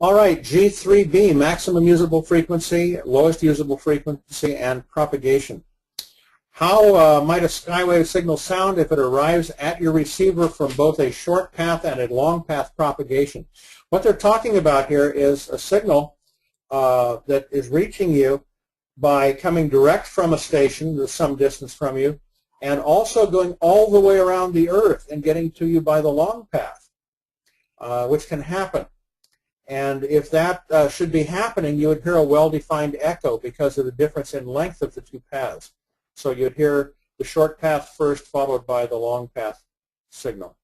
All right, G3B, maximum usable frequency, lowest usable frequency, and propagation. How might a skywave signal sound if it arrives at your receiver from both a short path and a long path propagation? What they're talking about here is a signal that is reaching you by coming direct from a station that's some distance from you, and also going all the way around the Earth and getting to you by the long path, which can happen. And if that should be happening, you would hear a well-defined echo because of the difference in length of the two paths. So you'd hear the short path first, followed by the long path signal.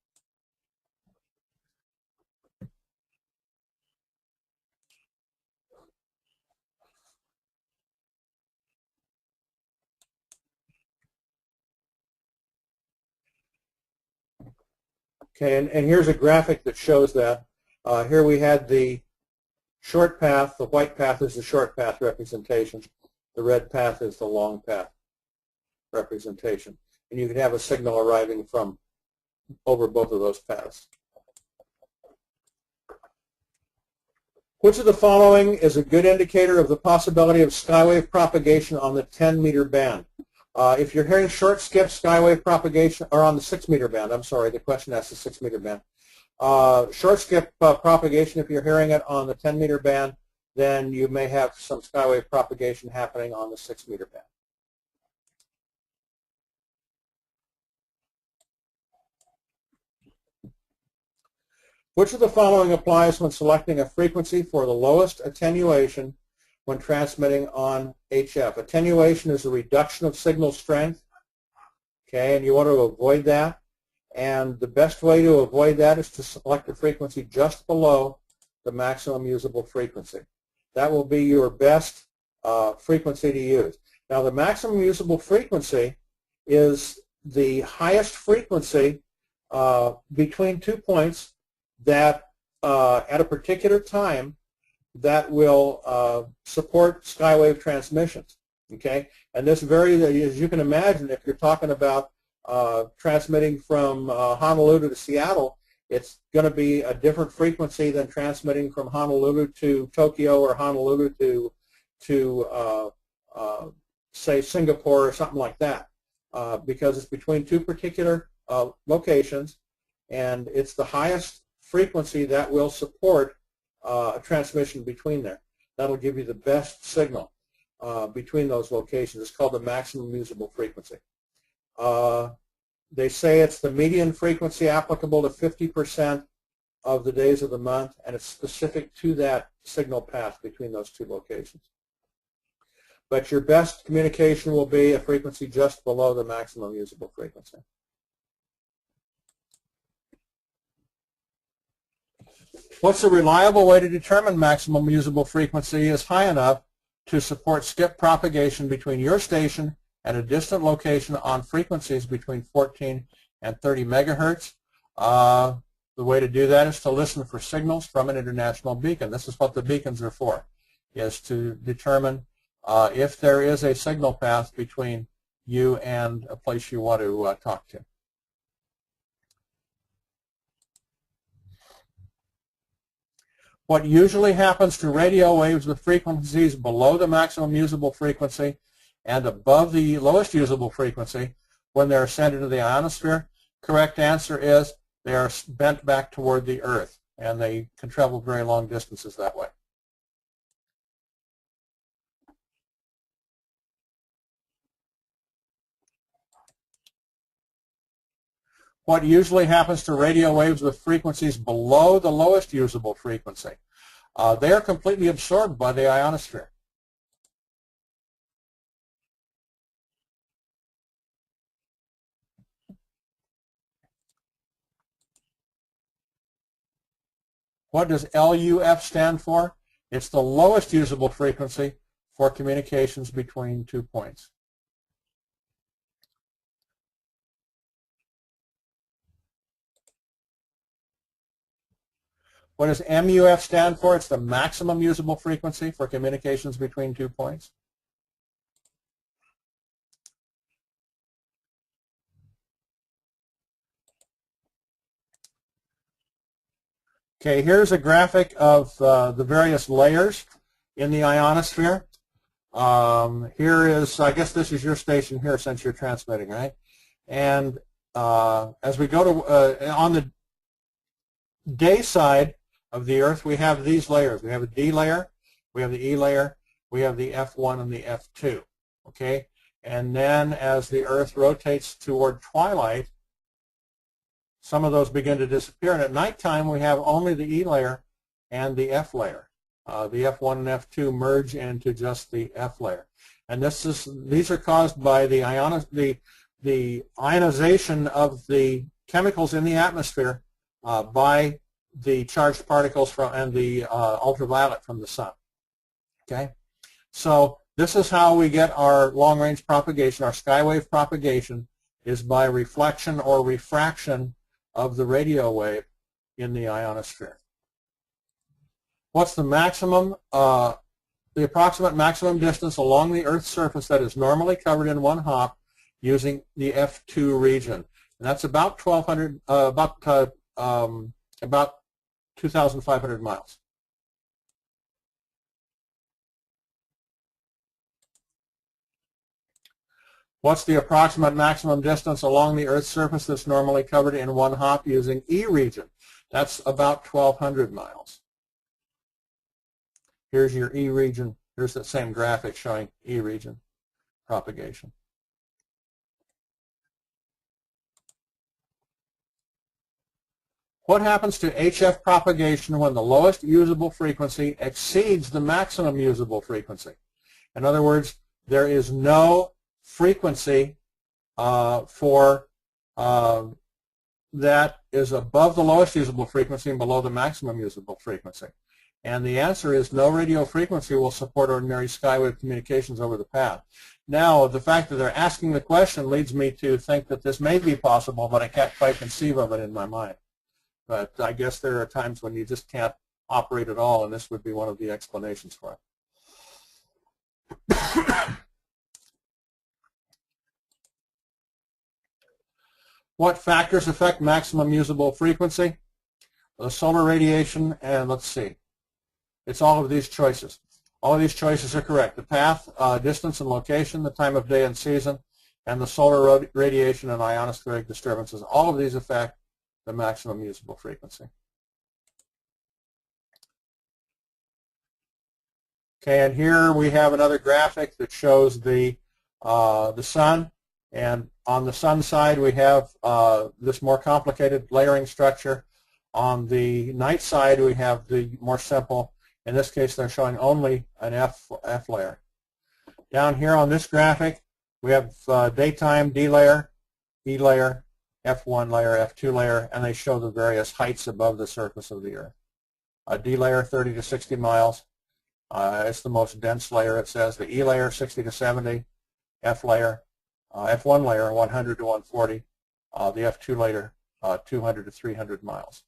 Okay, and here's a graphic that shows that. Here we had the short path. The white path is the short path representation. The red path is the long path representation. And you can have a signal arriving from over both of those paths. Which of the following is a good indicator of the possibility of skywave propagation on the 10-meter band? If you're hearing short skip skywave propagation, or on the 6-meter band, I'm sorry, the question asks the 6-meter band. Short skip propagation, if you're hearing it on the 10-meter band, then you may have some skywave propagation happening on the 6-meter band. Which of the following applies when selecting a frequency for the lowest attenuation when transmitting on HF? Attenuation is a reduction of signal strength, okay, and you want to avoid that. And the best way to avoid that is to select a frequency just below the maximum usable frequency. That will be your best frequency to use. Now, the maximum usable frequency is the highest frequency between 2 points that at a particular time that will support skywave transmissions. Okay, and this varies, as you can imagine, if you're talking about transmitting from Honolulu to Seattle, it's going to be a different frequency than transmitting from Honolulu to Tokyo or Honolulu to say Singapore or something like that, because it's between two particular locations, and it's the highest frequency that will support a transmission between there. That'll give you the best signal between those locations. It's called the maximum usable frequency. They say it's the median frequency applicable to 50% of the days of the month, and it's specific to that signal path between those two locations. But your best communication will be a frequency just below the maximum usable frequency. What's a reliable way to determine maximum usable frequency is high enough to support skip propagation between your station and a distant location on frequencies between 14 and 30 megahertz? The way to do that is to listen for signals from an international beacon. This is what the beacons are for, is to determine if there is a signal path between you and a place you want to talk to. What usually happens to radio waves with frequencies below the maximum usable frequency and above the lowest usable frequency when they're sent into the ionosphere? Correct answer is they are bent back toward the Earth, and they can travel very long distances that way. What usually happens to radio waves with frequencies below the lowest usable frequency? They are completely absorbed by the ionosphere. What does LUF stand for? It's the lowest usable frequency for communications between 2 points. What does MUF stand for? It's the maximum usable frequency for communications between 2 points. Okay, here's a graphic of the various layers in the ionosphere. Here is, I guess this is your station here since you're transmitting, right? And as we go to, on the day side of the Earth, we have these layers. We have a D layer, we have the E layer, we have the F1 and the F2, okay? And then as the Earth rotates toward twilight, some of those begin to disappear. And at nighttime, we have only the E layer and the F layer. The F1 and F2 merge into just the F layer. And these are caused by the ionization of the chemicals in the atmosphere by the charged particles and the ultraviolet from the sun. Okay? So this is how we get our long-range propagation. Our skywave propagation is by reflection or refraction of the radio wave in the ionosphere. What's the maximum, the approximate maximum distance along the Earth's surface that is normally covered in one hop using the F2 region? And that's about 2,500 miles. What's the approximate maximum distance along the Earth's surface that's normally covered in one hop using E region? That's about 1,200 miles. Here's your E region. Here's that same graphic showing E region propagation. What happens to HF propagation when the lowest usable frequency exceeds the maximum usable frequency? In other words, there is no frequency that is above the lowest usable frequency and below the maximum usable frequency. And the answer is no radio frequency will support ordinary skywave communications over the path. Now, the fact that they're asking the question leads me to think that this may be possible, but I can't quite conceive of it in my mind. But I guess there are times when you just can't operate at all, and this would be one of the explanations for it. What factors affect maximum usable frequency? The solar radiation, and let's see. It's all of these choices. All of these choices are correct. The path, distance and location, the time of day and season, and the solar radiation and ionospheric disturbances. All of these affect the maximum usable frequency. Okay, and here we have another graphic that shows the sun. And on the sun side, we have this more complicated layering structure. On the night side, we have the more simple. In this case, they're showing only an F layer. Down here on this graphic, we have daytime D layer, E layer, F1 layer, F2 layer, and they show the various heights above the surface of the Earth. D layer, 30 to 60 miles. It's the most dense layer, it says. The E layer, 60 to 70. F layer, F1 layer, 100 to 140. The F2 layer, 200 to 300 miles.